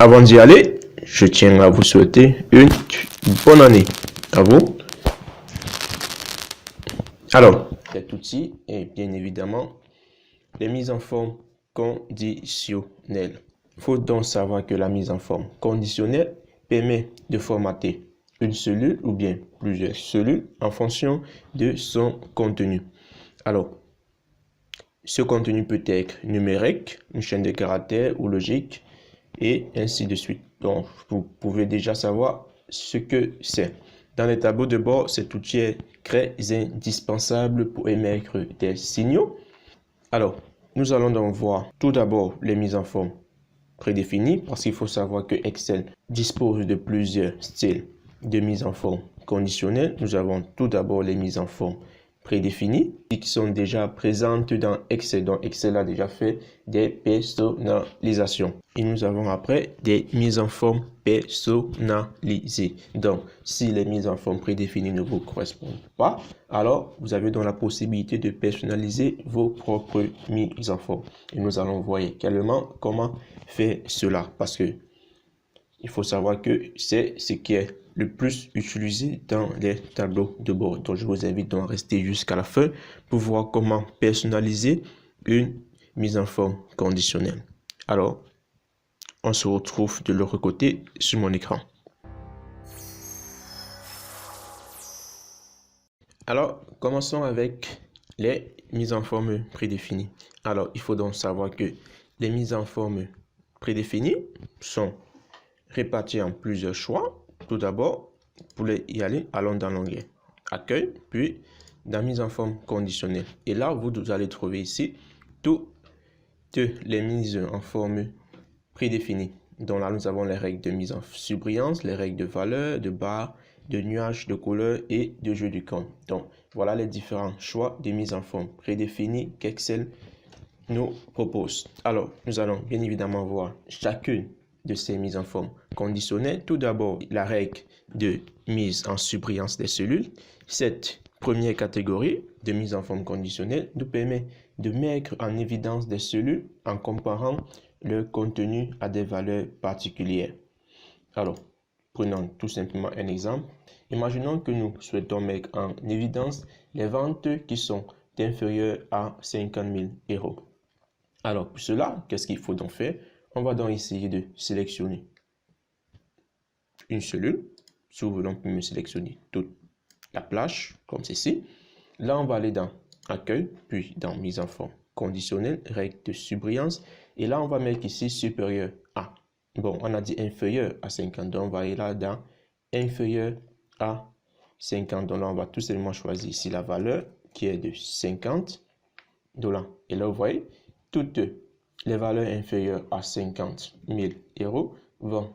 Avant d'y aller, je tiens à vous souhaiter une bonne année à vous. Alors, cet outil est bien évidemment les mises en forme conditionnelles. Il faut donc savoir que la mise en forme conditionnelle permet de formater une cellule ou bien plusieurs cellules en fonction de son contenu. Alors, ce contenu peut être numérique, une chaîne de caractères ou logique, et ainsi de suite. Donc, vous pouvez déjà savoir ce que c'est. Dans les tableaux de bord, cet outil est très indispensable pour émettre des signaux. Alors, nous allons donc voir tout d'abord les mises en forme prédéfinies, parce qu'il faut savoir que Excel dispose de plusieurs styles de mise en forme conditionnelle. Nous avons tout d'abord les mises en forme prédéfinies qui sont déjà présentes dans Excel. Donc Excel a déjà fait des personnalisations. Et nous avons après des mises en forme personnalisées. Donc si les mises en forme prédéfinies ne vous correspondent pas, alors vous avez donc la possibilité de personnaliser vos propres mises en forme. Et nous allons voir également comment faire cela, parce que il faut savoir que c'est ce qui est le plus utilisé dans les tableaux de bord. Donc, je vous invite donc à rester jusqu'à la fin pour voir comment personnaliser une mise en forme conditionnelle. Alors, on se retrouve de l'autre côté sur mon écran. Alors, commençons avec les mises en forme prédéfinies. Alors, il faut donc savoir que les mises en forme prédéfinies sont réparties en plusieurs choix. Tout d'abord, pour y aller, allons dans l'onglet Accueil, puis dans Mise en forme conditionnelle. Et là, vous allez trouver ici toutes les mises en forme prédéfinies. Donc là, nous avons les règles de mise en surbrillance, les règles de valeur, de barre, de nuages, de couleur et de jeu du compte. Donc, voilà les différents choix de mise en forme prédéfinis qu'Excel nous propose. Alors, nous allons bien évidemment voir chacune de ces mises en forme conditionnelles. Tout d'abord, la règle de mise en surbrillance des cellules. Cette première catégorie de mise en forme conditionnelle nous permet de mettre en évidence des cellules en comparant leur contenu à des valeurs particulières. Alors, prenons tout simplement un exemple. Imaginons que nous souhaitons mettre en évidence les ventes qui sont inférieures à 50 000 euros. Alors, pour cela, qu'est-ce qu'il faut donc faire? On va donc essayer de sélectionner une cellule. Si vous voulez, on peut me sélectionner toute la plage, comme ceci. Là, on va aller dans Accueil, puis dans Mise en forme conditionnelle, règle de surbrillance. Et là, on va mettre ici supérieur à. Bon, on a dit inférieur à 50, donc on va aller là dans inférieur à 50. Donc là, on va tout simplement choisir ici la valeur qui est de 50 $. Et là, vous voyez, toutes les valeurs inférieures à 50 000 euros vont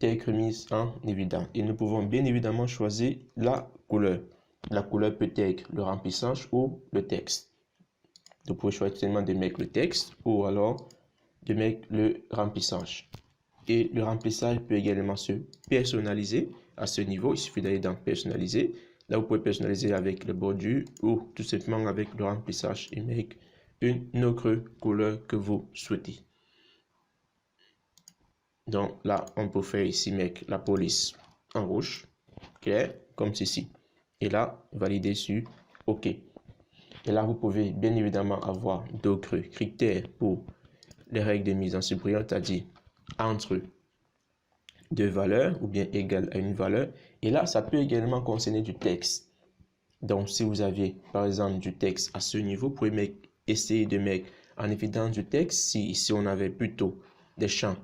être mises en évidence. Et nous pouvons bien évidemment choisir la couleur. La couleur peut être le remplissage ou le texte. Vous pouvez choisir seulement de mettre le texte ou alors de mettre le remplissage. Et le remplissage peut également se personnaliser à ce niveau. Il suffit d'aller dans personnaliser. Là, vous pouvez personnaliser avec le bordure ou tout simplement avec le remplissage et mettre une autre couleur que vous souhaitez. Donc là, on peut faire ici mettre la police en rouge, clair, comme ceci. Et là, valider sur OK. Et là, vous pouvez bien évidemment avoir d'autres critères pour les règles de mise en surbrillance, c'est-à-dire entre deux valeurs ou bien égal à une valeur. Et là, ça peut également concerner du texte. Donc, si vous avez par exemple du texte à ce niveau, vous pouvez essayer de mettre en évidence du texte. Si ici on avait plutôt des champs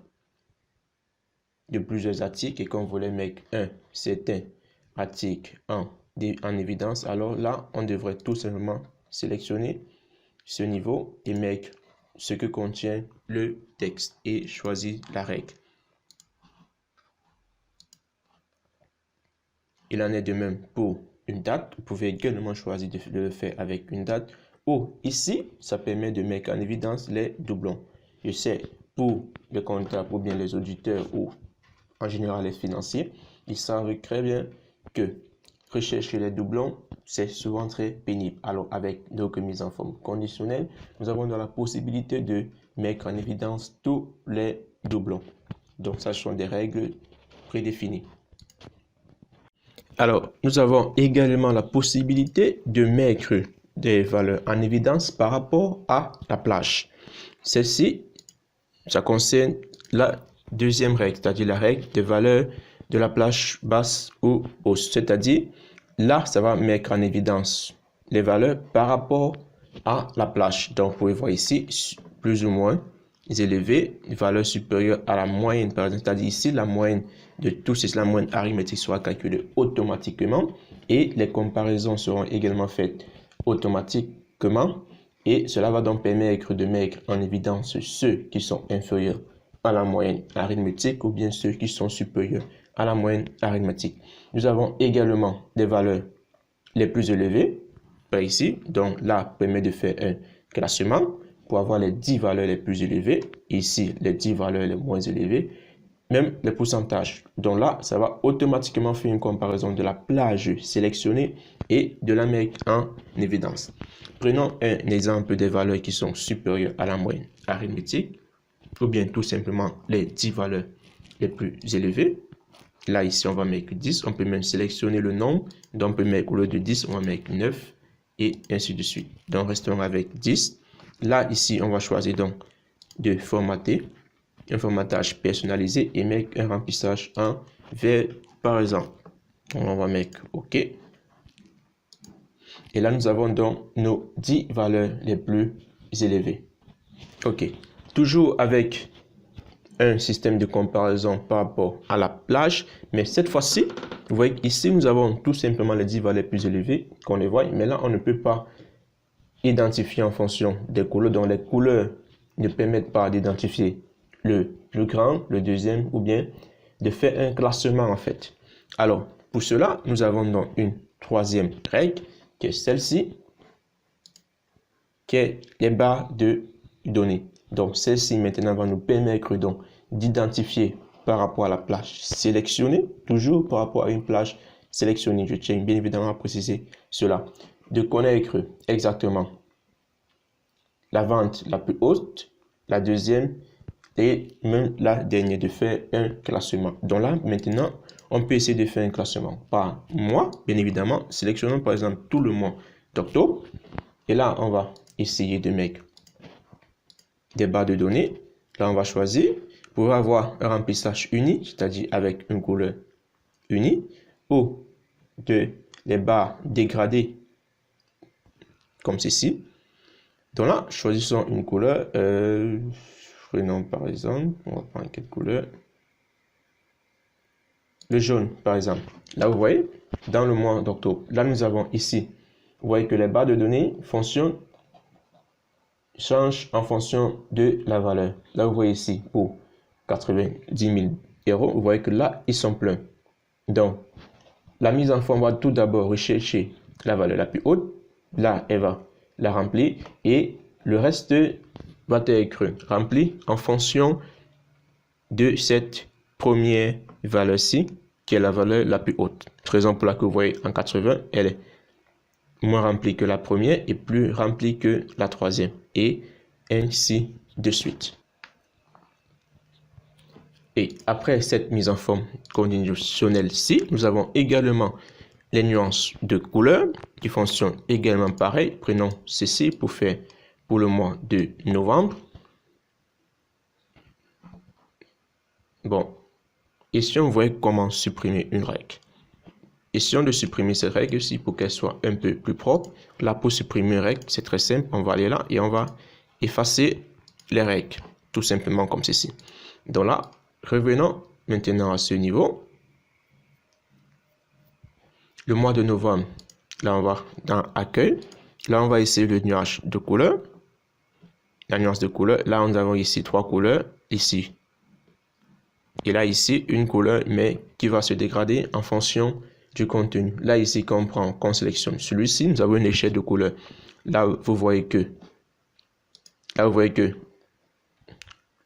de plusieurs articles et qu'on voulait mettre un certain article en évidence, alors là, on devrait tout simplement sélectionner ce niveau et mettre ce que contient le texte et choisir la règle. Il en est de même pour une date. Vous pouvez également choisir de le faire avec une date. Ou ici, ça permet de mettre en évidence les doublons. Je sais, pour les comptables ou bien les auditeurs ou en général les financiers, ils savent très bien que rechercher les doublons, c'est souvent très pénible. Alors avec donc mise en forme conditionnelle, nous avons la possibilité de mettre en évidence tous les doublons. Donc, ça sont des règles prédéfinies. Alors, nous avons également la possibilité de mettre des valeurs en évidence par rapport à la plage. Celle-ci, ça concerne la deuxième règle, c'est-à-dire la règle des valeurs de la plage basse ou hausse. C'est-à-dire, là, ça va mettre en évidence les valeurs par rapport à la plage. Donc, vous pouvez voir ici, plus ou moins élevées, valeurs supérieures à la moyenne, par exemple. C'est-à-dire ici, la moyenne de tout c'est la moyenne arithmétique sera calculée automatiquement et les comparaisons seront également faites automatiquement. Et cela va donc permettre de mettre en évidence ceux qui sont inférieurs à la moyenne arithmétique ou bien ceux qui sont supérieurs à la moyenne arithmétique. Nous avons également des valeurs les plus élevées, par ici. Donc là, permet de faire un classement pour avoir les 10 valeurs les plus élevées. Ici, les 10 valeurs les moins élevées. Même les pourcentages. Donc là, ça va automatiquement faire une comparaison de la plage sélectionnée et de la mettre en évidence. Prenons un exemple des valeurs qui sont supérieures à la moyenne arithmétique, ou bien tout simplement les 10 valeurs les plus élevées. Là, ici, on va mettre 10. On peut même sélectionner le nombre. Donc, on peut mettre au lieu de 10, on va mettre 9 et ainsi de suite. Donc, restons avec 10. Là, ici, on va choisir donc de formater, un formatage personnalisé et mettre un remplissage en vert, par exemple. On va mettre OK. Et là, nous avons donc nos 10 valeurs les plus élevées. OK. Toujours avec un système de comparaison par rapport à la plage, mais cette fois-ci, vous voyez qu'ici, nous avons tout simplement les 10 valeurs les plus élevées qu'on les voit, mais là, on ne peut pas identifier en fonction des couleurs. Donc, les couleurs ne permettent pas d'identifier le plus grand, le deuxième, ou bien de faire un classement en fait. Alors, pour cela, nous avons donc une troisième règle, qui est celle-ci, qui est les barres de données. Donc, celle-ci maintenant va nous permettre donc d'identifier par rapport à la plage sélectionnée, toujours par rapport à une plage sélectionnée. Je tiens bien évidemment à préciser cela. De connaître exactement la vente la plus haute, la deuxième et même la dernière, de faire un classement. Donc là, maintenant, on peut essayer de faire un classement par mois, bien évidemment. Sélectionnons par exemple tout le mois d'octobre. Et là, on va essayer de mettre des barres de données. Là, on va choisir pour avoir un remplissage uni, c'est-à-dire avec une couleur unie, ou les barres dégradées comme ceci. Donc là, choisissons une couleur. Prenons par exemple, on va prendre quelle couleur? Le jaune, par exemple. Là, vous voyez, dans le mois d'octobre, là, nous avons ici, vous voyez que les barres de données changent en fonction de la valeur. Là, vous voyez ici, pour 90 000 euros, vous voyez que là, ils sont pleins. Donc, la mise en forme va tout d'abord rechercher la valeur la plus haute. Là, elle va la remplir et le reste va être rempli en fonction de cette première valeur-ci, qui est la valeur la plus haute. Raison pour laquelle vous voyez en 80, elle est moins remplie que la première et plus remplie que la troisième. Et ainsi de suite. Et après cette mise en forme conditionnelle-ci, nous avons également les nuances de couleurs qui fonctionnent également pareil. Prenons ceci pour faire pour le mois de novembre. Bon, ici on voit comment supprimer une règle. Essayons de supprimer cette règle-ci pour qu'elle soit un peu plus propre. Là, pour supprimer une règle, c'est très simple. On va aller là et on va effacer les règles, tout simplement comme ceci. Donc là, revenons maintenant à ce niveau. Le mois de novembre, là on va dans accueil. Là, on va essayer le nuage de couleur. La nuance de couleur. Là, nous avons ici 3 couleurs. Ici. Et là, ici, une couleur, mais qui va se dégrader en fonction du contenu. Là, ici, quand on sélectionne celui-ci, nous avons une échelle de couleurs. Là, vous voyez que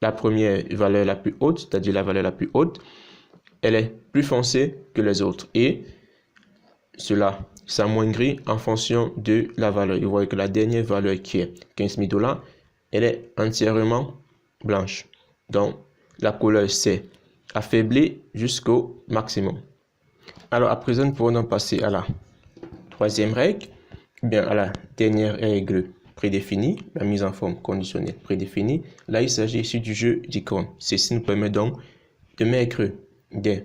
la première valeur la plus haute, c'est-à-dire la valeur la plus haute, elle est plus foncée que les autres. Et cela s'amoindrit en fonction de la valeur. Vous voyez que la dernière valeur qui est 15 000 $, elle est entièrement blanche. Donc, la couleur, c'est affaibli jusqu'au maximum. Alors, à présent, nous pouvons donc passer à la troisième règle, bien à la dernière règle prédéfinie, la mise en forme conditionnelle prédéfinie. Là, il s'agit ici du jeu d'icônes. Ceci nous permet donc de mettre des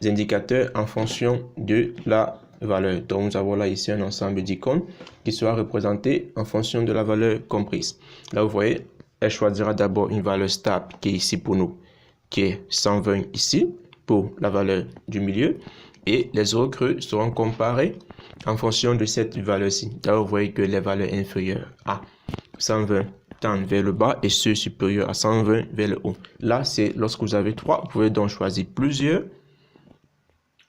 indicateurs en fonction de la valeur. Donc, nous avons là ici un ensemble d'icônes qui sera représenté en fonction de la valeur comprise. Là, vous voyez, elle choisira d'abord une valeur stable qui est ici pour nous, qui est 120 ici pour la valeur du milieu. Et les zéros creux seront comparés en fonction de cette valeur-ci. Là, vous voyez que les valeurs inférieures à 120 tendent vers le bas et ceux supérieurs à 120 vers le haut. Là, c'est lorsque vous avez 3, vous pouvez donc choisir plusieurs.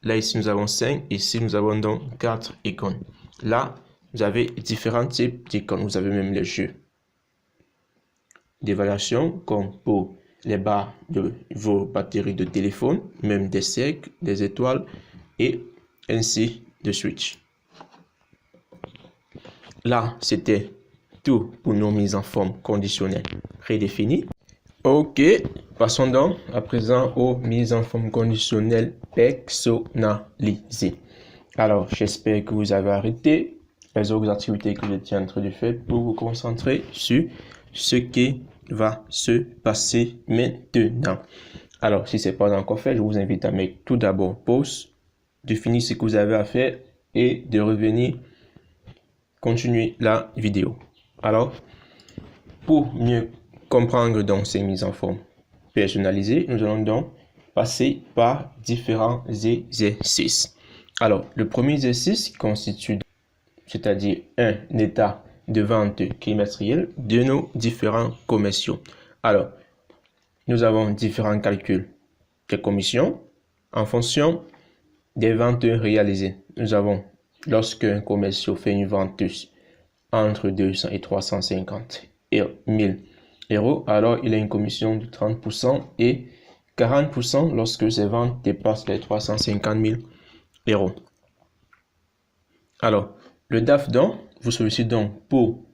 Là, ici, nous avons 5. Ici, nous avons donc 4 icônes. Là, vous avez différents types d'icônes. Vous avez même les jeux d'évaluation, comme pour les barres de vos batteries de téléphone, même des cercles, des étoiles, et ainsi de suite. Là, c'était tout pour nos mises en forme conditionnelles prédéfinies. Ok, passons donc à présent aux mises en forme conditionnelles personnalisées. Alors, j'espère que vous avez arrêté les autres activités que vous étiez en train de faire pour vous concentrer sur ce qui va se passer maintenant. Alors, si ce n'est pas encore fait, je vous invite à mettre tout d'abord pause, de finir ce que vous avez à faire et de revenir continuer la vidéo. Alors, pour mieux comprendre donc ces mises en forme personnalisées, nous allons donc passer par différents exercices. Alors, le premier exercice constitue, c'est-à-dire un état de vente trimestriel de nos différents commerciaux. Alors, nous avons différents calculs des commissions en fonction des ventes réalisées. Nous avons, lorsque un commercial fait une vente entre 200 et 350 et 1000 euros, alors il a une commission de 30% et 40% lorsque ses ventes dépassent les 350 000 euros. Alors, le DAF donc vous sollicite donc pour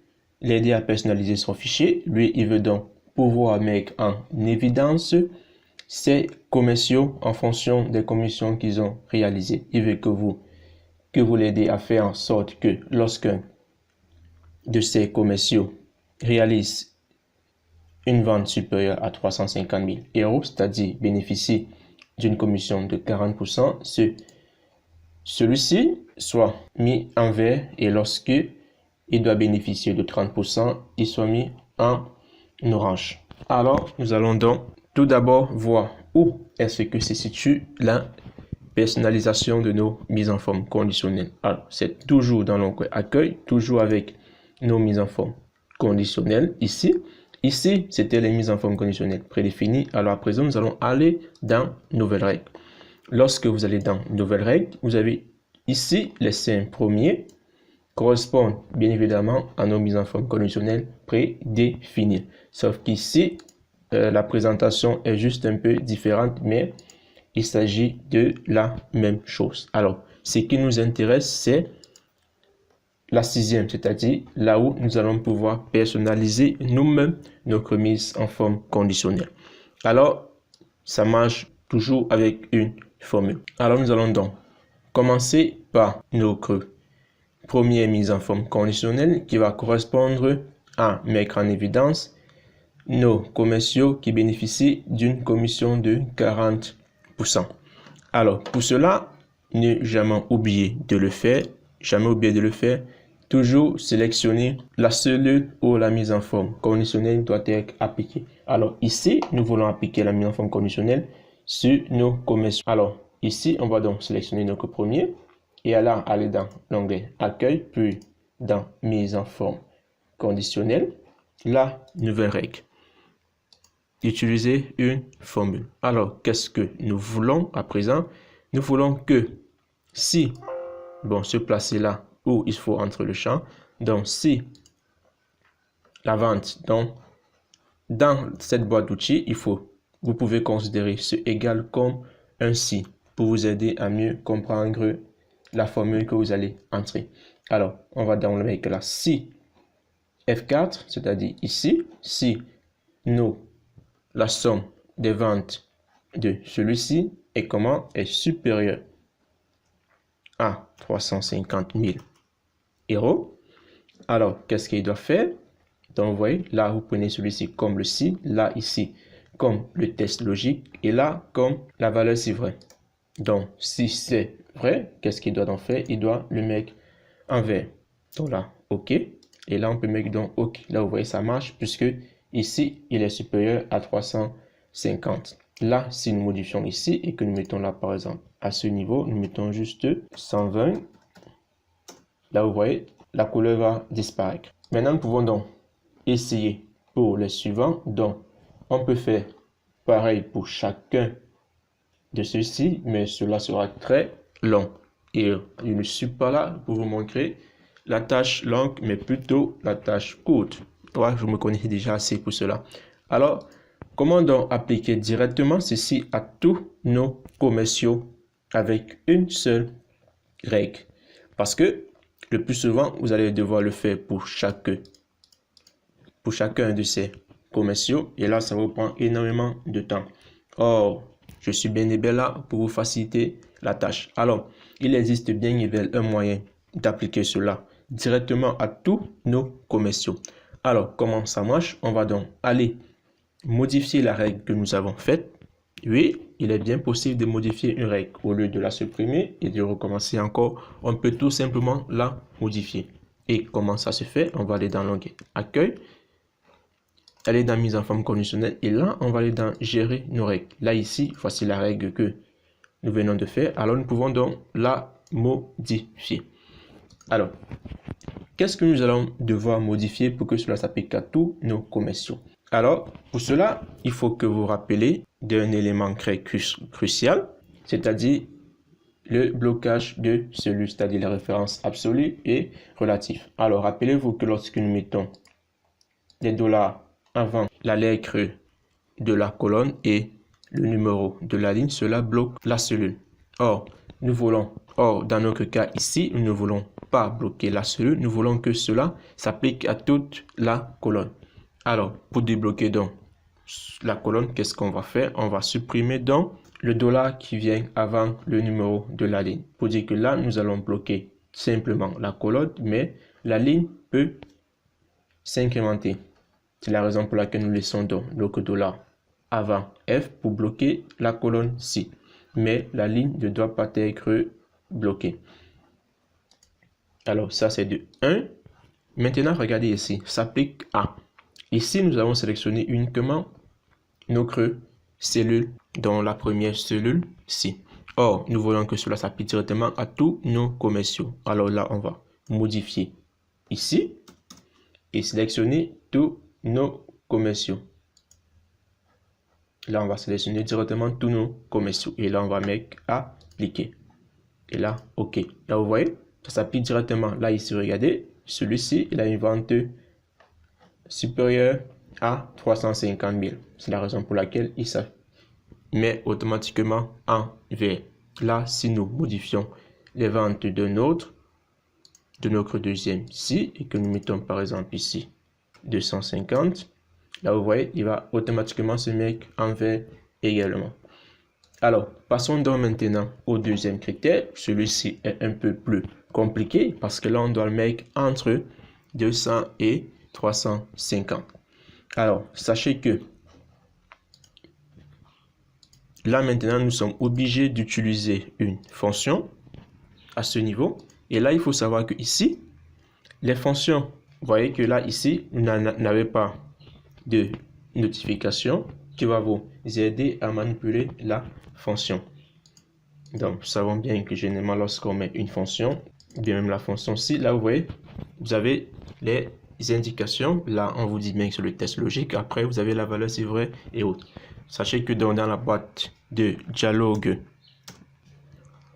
l'aider à personnaliser son fichier. Lui, il veut donc pouvoir mettre en évidence ces commerciaux en fonction des commissions qu'ils ont réalisées. Il veut que vous l'aidez à faire en sorte que lorsqu'un de ces commerciaux réalise une vente supérieure à 350 000 euros, c'est-à-dire bénéficie d'une commission de 40%, celui-ci soit mis en vert et lorsque il doit bénéficier de 30%, il soit mis en orange. Alors, nous allons donc tout d'abord voir où est-ce que se situe la personnalisation de nos mises en forme conditionnelles. Alors, c'est toujours dans l'onglet accueil, toujours avec nos mises en forme conditionnelles ici. Ici, c'était les mises en forme conditionnelles prédéfinies. Alors, à présent, nous allons aller dans nouvelles règles. Lorsque vous allez dans nouvelles règles, vous avez ici les 5 premiers correspondent bien évidemment à nos mises en forme conditionnelles prédéfinies. Sauf qu'ici, la présentation est juste un peu différente, mais il s'agit de la même chose. Alors, ce qui nous intéresse, c'est la 6e, c'est-à-dire là où nous allons pouvoir personnaliser nous-mêmes notre mise en forme conditionnelle. Alors, ça marche toujours avec une formule. Alors, nous allons donc commencer par notre première mise en forme conditionnelle qui va correspondre à mettre en évidence nos commerciaux qui bénéficient d'une commission de 40%. Alors, pour cela, ne jamais oublier de le faire, toujours sélectionner la cellule où la mise en forme conditionnelle doit être appliquée. Alors ici, nous voulons appliquer la mise en forme conditionnelle sur nos commerciaux. Alors ici, on va donc sélectionner notre premier et alors aller dans l'onglet accueil, puis dans mise en forme conditionnelle, la nouvelle règle. Utiliser une formule. Alors, qu'est-ce que nous voulons à présent? Nous voulons que si, bon, se placer là où il faut entre le champ, donc si la vente, donc dans cette boîte d'outils, vous pouvez considérer ce égal comme un si pour vous aider à mieux comprendre la formule que vous allez entrer. Alors, on va dans le avec là si F4, c'est-à-dire ici, si la somme des ventes de celui-ci est comment? Est supérieur à 350 000 euros. Alors, qu'est-ce qu'il doit faire? Donc, vous voyez, là, vous prenez celui-ci comme le si, là, ici, comme le test logique, et là, comme la valeur c'est vrai. Donc, si c'est vrai, qu'est-ce qu'il doit donc faire? Il doit le mettre en vert. Donc là, OK. Et là, on peut mettre donc OK. Là, vous voyez, ça marche, puisque ici, il est supérieur à 350. Là, si nous modifions ici et que nous mettons là, par exemple, à ce niveau, nous mettons juste 120. Là, vous voyez, la couleur va disparaître. Maintenant, nous pouvons donc essayer pour les suivants. Donc, on peut faire pareil pour chacun de ceux-ci, mais cela sera très long. Et je ne suis pas là pour vous montrer la tâche longue, mais plutôt la tâche courte. Ouais, je me connais déjà assez pour cela. Alors, comment donc appliquer directement ceci à tous nos commerciaux avec une seule règle? Parce que le plus souvent, vous allez devoir le faire pour chacun de ces commerciaux. Et là, ça vous prend énormément de temps. Or, je suis bien et bien là pour vous faciliter la tâche. Alors, il existe bien et bien un moyen d'appliquer cela directement à tous nos commerciaux. Alors, comment ça marche? On va donc aller modifier la règle que nous avons faite. Oui, il est bien possible de modifier une règle. Au lieu de la supprimer et de recommencer encore, on peut tout simplement la modifier. Et comment ça se fait? On va aller dans l'onglet Accueil, aller dans Mise en forme conditionnelle et là, on va aller dans Gérer nos règles. Là, ici, voici la règle que nous venons de faire. Alors, nous pouvons donc la modifier. Alors, qu'est-ce que nous allons devoir modifier pour que cela s'applique à tous nos commerciaux? Alors, pour cela, il faut que vous vous rappelez d'un élément très crucial, c'est-à-dire le blocage de celui, c'est-à-dire les références absolues et relatives. Alors, rappelez-vous que lorsque nous mettons les dollars avant la lettre de la colonne et le numéro de la ligne, cela bloque la cellule. Or, dans notre cas ici, nous ne voulons pas bloquer la cellule, nous voulons que cela s'applique à toute la colonne. Alors, pour débloquer donc la colonne, qu'est-ce qu'on va faire? On va supprimer donc le dollar qui vient avant le numéro de la ligne. Pour dire que là, nous allons bloquer simplement la colonne, mais la ligne peut s'incrémenter. C'est la raison pour laquelle nous laissons donc le dollar avant F pour bloquer la colonne C. Mais la ligne ne doit pas être bloquée. Alors, ça c'est de 1. Maintenant, regardez ici, s'applique à. Ici, nous avons sélectionné uniquement notre cellule, dont la première cellule C. Or, nous voulons que cela s'applique directement à tous nos commerciaux. Alors là, on va modifier ici et sélectionner tous nos commerciaux. Là, on va sélectionner directement tous nos commerciaux. Et là, on va mettre appliquer. Et là, OK. Là, vous voyez, ça s'applique directement. Là, ici, regardez, celui-ci, il a une vente supérieure à 350 000. C'est la raison pour laquelle il se met automatiquement en vert. Là, si nous modifions les ventes de notre deuxième ici et que nous mettons par exemple ici 250, là vous voyez, il va automatiquement se mettre en vert également. Alors, passons donc maintenant au deuxième critère. Celui-ci est un peu plus compliqué parce que là, on doit le mettre entre 200 et 350. Alors, sachez que là, maintenant, nous sommes obligés d'utiliser une fonction à ce niveau. Et là, il faut savoir que ici, les fonctions, vous voyez que là, ici, vous n'avez pas de notification qui va vous aider à manipuler la fonction. Donc, nous savons bien que généralement, lorsqu'on met une fonction, bien même la fonction ci, là, vous voyez, vous avez les indications. Là, on vous dit bien que c'est le test logique. Après, vous avez la valeur c'est vrai et autres. Sachez que dans la boîte de dialogue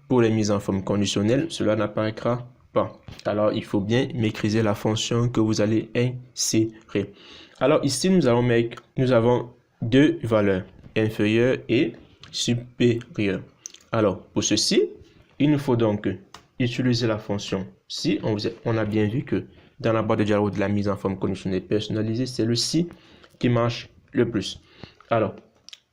pour les mises en forme conditionnelle, cela n'apparaîtra pas. Alors, il faut bien maîtriser la fonction que vous allez insérer. Alors, ici, nous avons deux valeurs, inférieure et supérieure. Alors, pour ceci, il nous faut donc utiliser la fonction. Si on a bien vu que dans la boîte de dialogue de la mise en forme conditionnelle personnalisée, c'est le si qui marche le plus. Alors,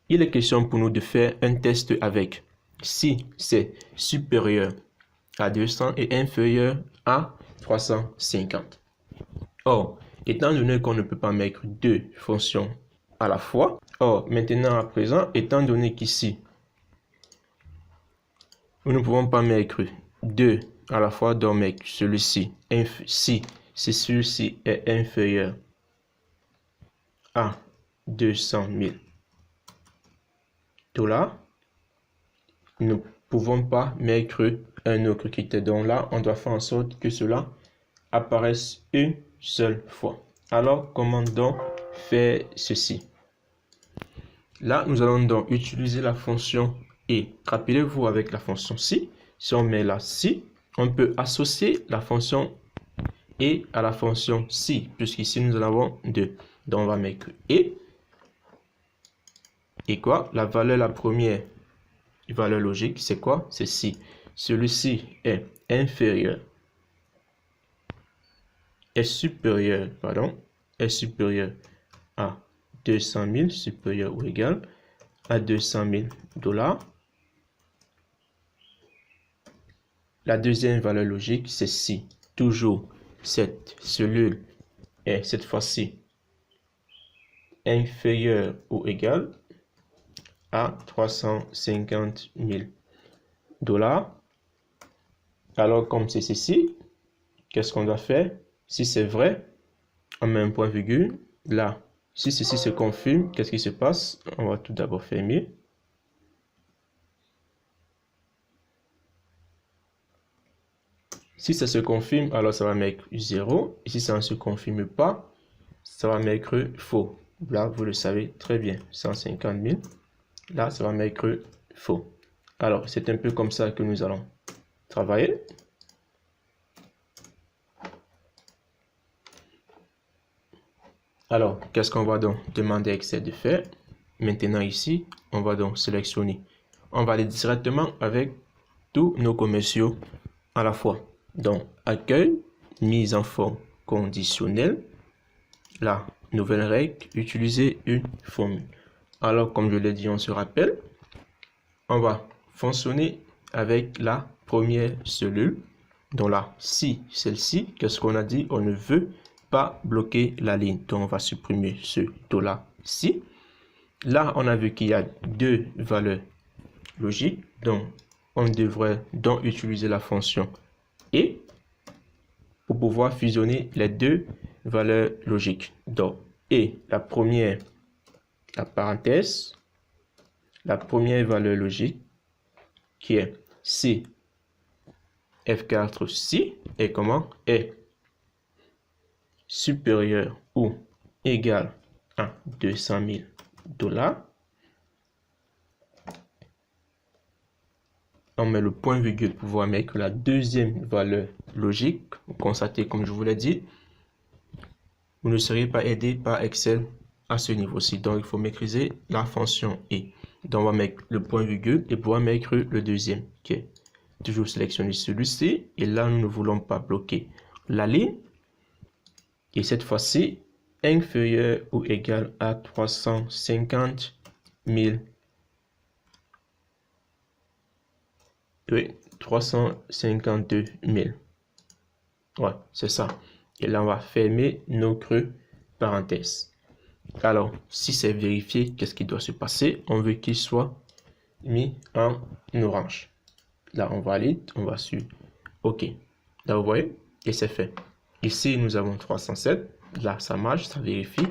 il est question pour nous de faire un test avec si c'est supérieur à 200 et inférieur à 350. Or, étant donné qu'on ne peut pas mettre deux fonctions à la fois, maintenant à présent, étant donné qu'ici, nous ne pouvons pas mettre deux à la fois, donc mettre celui-ci, si celui-ci est inférieur à 200 000 $, nous ne pouvons pas mettre un autre critère. Donc là, on doit faire en sorte que cela apparaisse une seule fois. Alors, comment donc faire ceci? Là, nous allons donc utiliser la fonction et. Rappelez-vous, avec la fonction si on met la si, on peut associer la fonction et à la fonction si, puisqu'ici nous en avons deux. Donc, on va mettre et quoi? La première valeur logique, c'est quoi? C'est si. Celui-ci est inférieur, est supérieur à 200 000, supérieur ou égal à 200 000 $. La deuxième valeur logique, c'est si toujours cette cellule est cette fois-ci inférieure ou égale à 350 000 $. Alors, comme c'est ceci, qu'est-ce qu'on doit faire? Si c'est vrai, on met un point virgule. Là, si ceci se confirme, qu'est-ce qui se passe? On va tout d'abord fermer. Si ça se confirme, alors ça va mettre 0. Et si ça ne se confirme pas, ça va mettre faux. Là, vous le savez très bien, 150 000. Là, ça va mettre faux. Alors, c'est un peu comme ça que nous allons travailler. Alors, qu'est-ce qu'on va donc demander à Excel de faire? Maintenant ici, on va donc sélectionner. On va aller directement avec tous nos commerciaux à la fois. Donc, accueil, mise en forme conditionnelle. La nouvelle règle, utiliser une formule. Alors, comme je l'ai dit, on se rappelle, on va fonctionner avec la première cellule. Donc là, si celle-ci, qu'est-ce qu'on a dit? On ne veut pas bloquer la ligne. Donc, on va supprimer ce $ci. Là, on a vu qu'il y a deux valeurs logiques. Donc, on devrait donc utiliser la fonction et pour pouvoir fusionner les deux valeurs logiques. Donc, et la première, la parenthèse, la première valeur logique qui est si F4 si est comment? Est supérieur ou égal à 200 000 $. On met le point virgule pour pouvoir mettre la deuxième valeur logique. Vous constatez, comme je vous l'ai dit, vous ne serez pas aidé par Excel à ce niveau-ci. Donc, il faut maîtriser la fonction et. Donc, on va mettre le point virgule et pouvoir mettre le deuxième qui est toujours sélectionner celui-ci. Et là, nous ne voulons pas bloquer la ligne. Et cette fois-ci, inférieur ou égal à 350 000. Oui, 352 000. Ouais, c'est ça. Et là, on va fermer notre parenthèse. Alors, si c'est vérifié, qu'est-ce qui doit se passer? On veut qu'il soit mis en orange. Là, on valide, on va sur OK. Là, vous voyez, et c'est fait. Ici, nous avons 307. Là, ça marche, ça vérifie.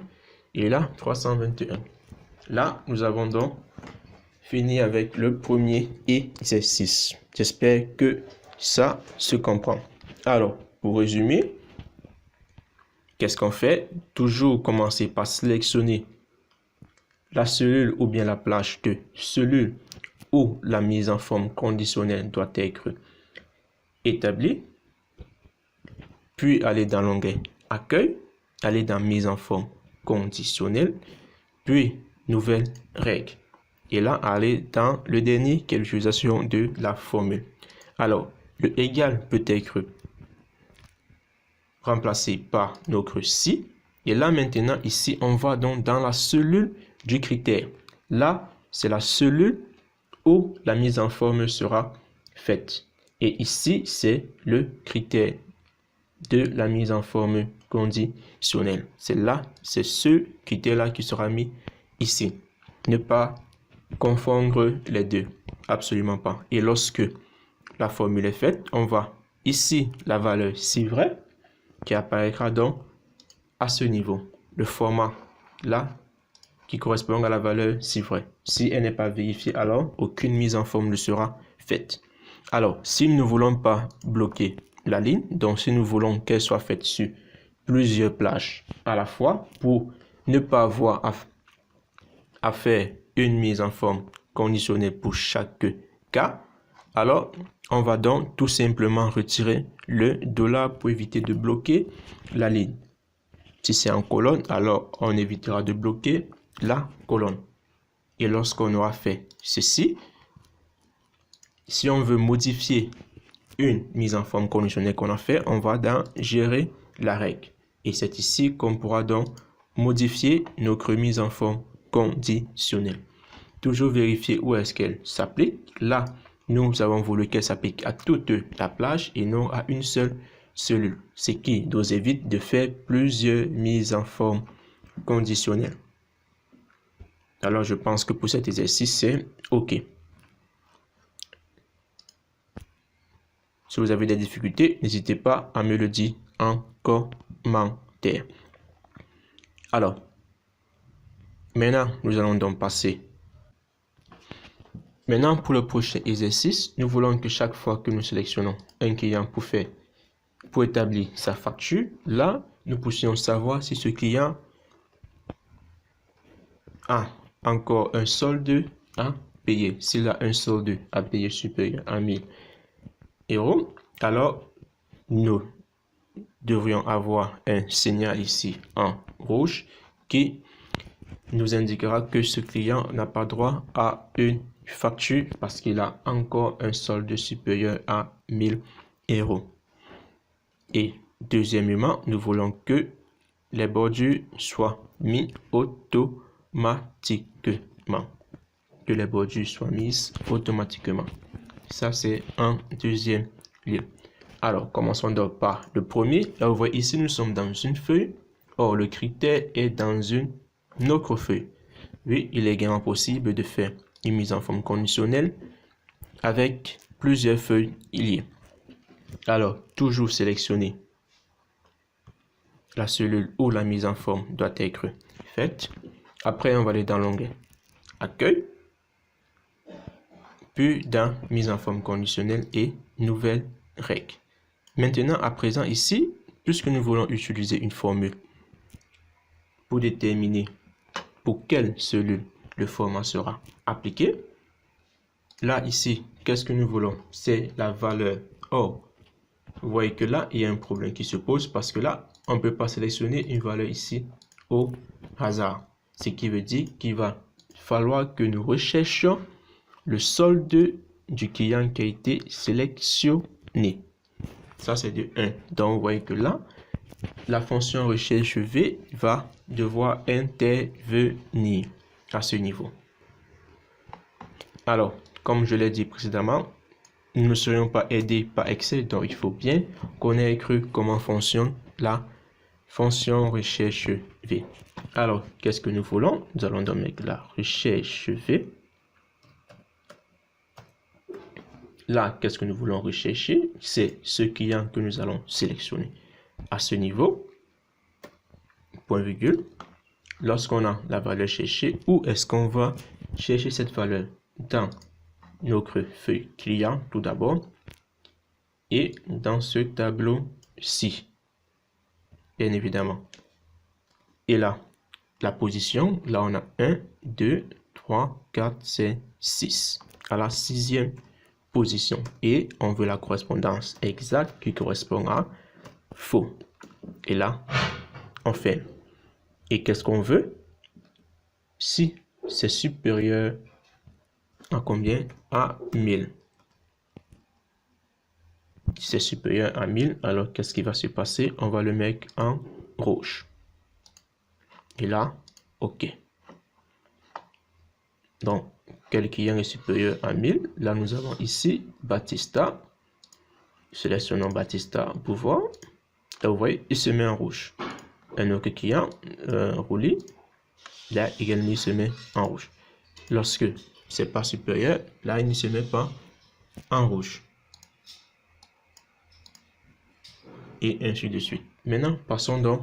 Et là, 321. Là, nous avons donc fini avec le premier exercice. J'espère que ça se comprend. Alors, pour résumer, qu'est-ce qu'on fait? Toujours commencer par sélectionner la cellule ou bien la plage de cellule où la mise en forme conditionnelle doit être établie. Puis aller dans l'onglet Accueil, aller dans Mise en forme conditionnelle, puis Nouvelle règle. Et là, aller dans le dernier qui est l'utilisation de la formule. Alors, le égal peut être remplacé par notre si. Et là, maintenant, ici, on va donc dans la cellule du critère. Là c'est la cellule où la mise en forme sera faite. Et ici, c'est le critère de la mise en forme conditionnelle. C'est là, c'est ce critère-là qui sera mis ici. Ne pas confondre les deux. Absolument pas. Et lorsque la formule est faite, on va ici la valeur si vrai qui apparaîtra donc à ce niveau. Le format là qui correspond à la valeur si vrai. Si elle n'est pas vérifiée, alors aucune mise en forme ne sera faite. Alors, si nous ne voulons pas bloquer la ligne, donc si nous voulons qu'elle soit faite sur plusieurs plages à la fois pour ne pas avoir à faire une mise en forme conditionnelle pour chaque cas, alors on va donc tout simplement retirer le $, pour éviter de bloquer la ligne. Si c'est en colonne, alors on évitera de bloquer la colonne. Et lorsqu'on aura fait ceci, si on veut modifier une mise en forme conditionnelle qu'on a fait, on va dans gérer la règle. Et c'est ici qu'on pourra donc modifier notre mise en forme conditionnelle. Toujours vérifier où est-ce qu'elle s'applique. Là, nous avons voulu qu'elle s'applique à toute la plage et non à une seule cellule. Ce qui nous évite de faire plusieurs mises en forme conditionnelles. Alors, je pense que pour cet exercice, c'est OK. Si vous avez des difficultés, n'hésitez pas à me le dire en commentaire. Alors, maintenant, nous allons donc passer. Maintenant, pour le prochain exercice, nous voulons que chaque fois que nous sélectionnons un client pour établir sa facture, là, nous puissions savoir si ce client a encore un solde à payer. S'il a un solde à payer supérieur à 1000 €, alors nous devrions avoir un signal ici en rouge qui nous indiquera que ce client n'a pas droit à une facture parce qu'il a encore un solde supérieur à 1000 €. Et deuxièmement, nous voulons que les bordures soient mises automatiquement. Que les bordures soient mises automatiquement. Ça, c'est un deuxième lieu. Alors, commençons donc par le premier. Là, vous voyez ici, nous sommes dans une feuille. Or, le critère est dans une autre feuille. Oui, il est également possible de faire une mise en forme conditionnelle avec plusieurs feuilles liées. Alors, toujours sélectionner la cellule où la mise en forme doit être faite. Après, on va aller dans l'onglet Accueil, puis dans Mise en forme conditionnelle et Nouvelles règles. Maintenant, à présent, ici, puisque nous voulons utiliser une formule pour déterminer pour quelle cellule le format sera appliqué, là, ici, qu'est-ce que nous voulons? C'est la valeur. Or, vous voyez que là, il y a un problème qui se pose parce que là, on ne peut pas sélectionner une valeur ici au hasard. Ce qui veut dire qu'il va falloir que nous recherchions le solde du client qui a été sélectionné. Ça, c'est de 1. Donc, vous voyez que là, la fonction recherche V va devoir intervenir à ce niveau. Alors, comme je l'ai dit précédemment, nous ne serions pas aidés par Excel, donc il faut bien connaître comment fonctionne la fonction recherche V. Alors, qu'est-ce que nous voulons? Nous allons donc mettre la recherche V. Là, qu'est-ce que nous voulons rechercher? C'est ce client que nous allons sélectionner. À ce niveau, point virgule, lorsqu'on a la valeur cherchée, où est-ce qu'on va chercher cette valeur? Dans notre feuille client tout d'abord et dans ce tableau-ci, bien évidemment. Et là, la position, là on a 1, 2, 3, 4, 5, 6. À la 6e position. Et on veut la correspondance exacte qui correspond à faux. Et là, on fait. Et qu'est-ce qu'on veut? Si c'est supérieur à combien? À 1000. Si c'est supérieur à 1000, alors qu'est-ce qui va se passer? On va le mettre en rouge. Et là, OK. Donc, quel client est supérieur à 1000. Là, nous avons ici Batista. Sélectionnons Batista pour voir. Là, vous voyez, il se met en rouge. Un autre client, Rouli, là également, il se met en rouge. Lorsque c'est pas supérieur, là, il ne se met pas en rouge. Et ainsi de suite. Maintenant, passons donc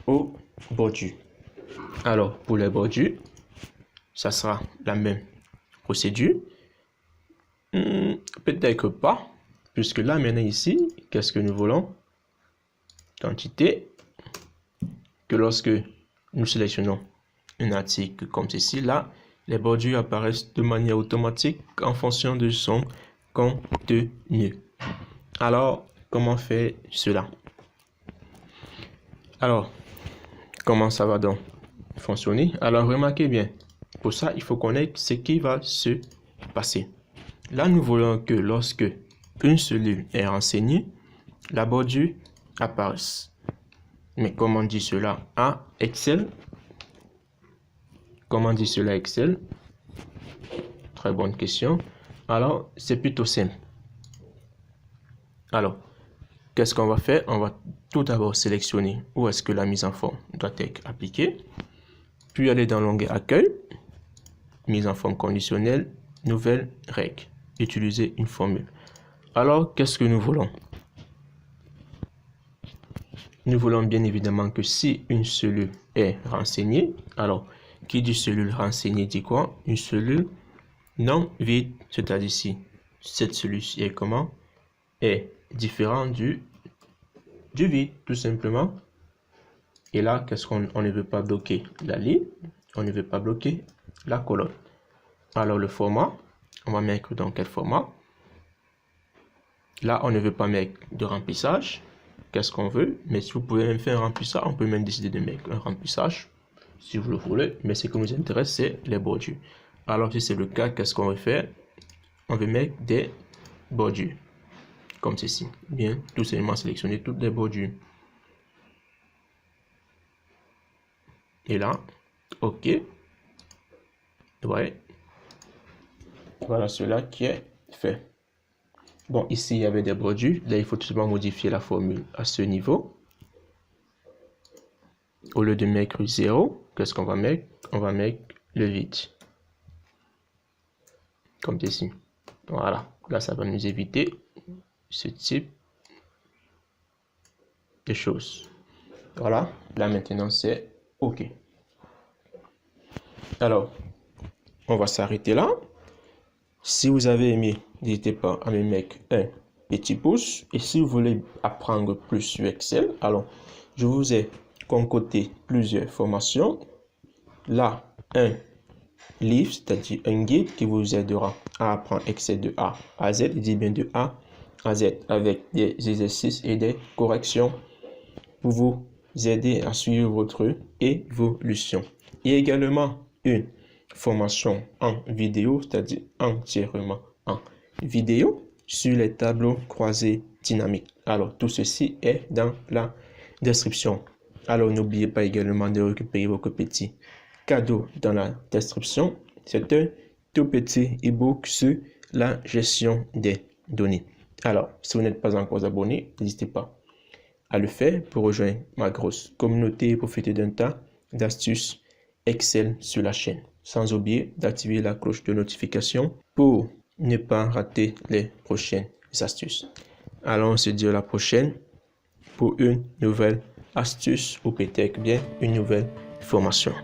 aux bordures. Alors, pour les bordures, ça sera la même procédure. Peut-être pas, puisque là, maintenant, ici, qu'est-ce que nous voulons? Quantité. Que lorsque nous sélectionnons un article comme ceci, là, les bordures apparaissent de manière automatique en fonction de son contenu. Alors, comment faire cela? Alors, comment ça va donc fonctionner? Alors, remarquez bien, pour ça, il faut connaître ce qui va se passer. Là, nous voulons que lorsque une cellule est renseignée, la bordure apparaisse. Mais comment dit cela à Excel? Comment dit cela à Excel? Très bonne question. Alors, c'est plutôt simple. Alors, qu'est-ce qu'on va faire? On va tout d'abord sélectionner où est-ce que la mise en forme doit être appliquée. Puis aller dans l'onglet Accueil, mise en forme conditionnelle, nouvelle règle. Utiliser une formule. Alors, qu'est-ce que nous voulons? Nous voulons bien évidemment que si une cellule est renseignée, alors, qui dit cellule renseignée dit quoi? Une cellule non vide, c'est-à-dire si cette cellule-ci est comment? Est différente du vide, tout simplement. Et là, qu'est-ce qu'on ne veut pas bloquer? La ligne, on ne veut pas bloquer la colonne. Alors, le format, on va mettre dans quel format? Là, on ne veut pas mettre de remplissage. Qu'est-ce qu'on veut? Mais si vous pouvez même faire un remplissage, on peut même décider de mettre un remplissage, si vous le voulez. Mais ce qui nous intéresse, c'est les bordures. Alors, si c'est le cas, qu'est-ce qu'on veut faire? On veut mettre des bordures, comme ceci. Bien, tout simplement sélectionner toutes les bordures. Et là, OK. Ouais. Voilà cela qui est fait. Bon, ici, il y avait des bordures. Là, il faut tout simplement modifier la formule à ce niveau. Au lieu de mettre 0, qu'est-ce qu'on va mettre? On va mettre le vide. Comme ceci. Voilà. Là, ça va nous éviter ce type de choses. Voilà. Là, maintenant, c'est OK. Alors, on va s'arrêter là. Si vous avez aimé, n'hésitez pas à me mettre un petit pouce. Et si vous voulez apprendre plus sur Excel, alors, je vous ai concocté plusieurs formations. Là, un livre, c'est-à-dire un guide qui vous aidera à apprendre Excel de A à Z, je dis bien de A à Z, avec des exercices et des corrections pour vous aider à suivre votre évolution. Et également une formation en vidéo, c'est-à-dire entièrement en vidéo sur les tableaux croisés dynamiques. Alors, tout ceci est dans la description. Alors, n'oubliez pas également de récupérer votre petit cadeau dans la description. C'est un tout petit e-book sur la gestion des données. Alors, si vous n'êtes pas encore abonné, n'hésitez pas à le faire pour rejoindre ma grosse communauté et profiter d'un tas d'astuces Excel sur la chaîne. Sans oublier d'activer la cloche de notification pour ne pas rater les prochaines astuces. Alors, on se dit à la prochaine pour une nouvelle astuce ou peut-être bien une nouvelle formation.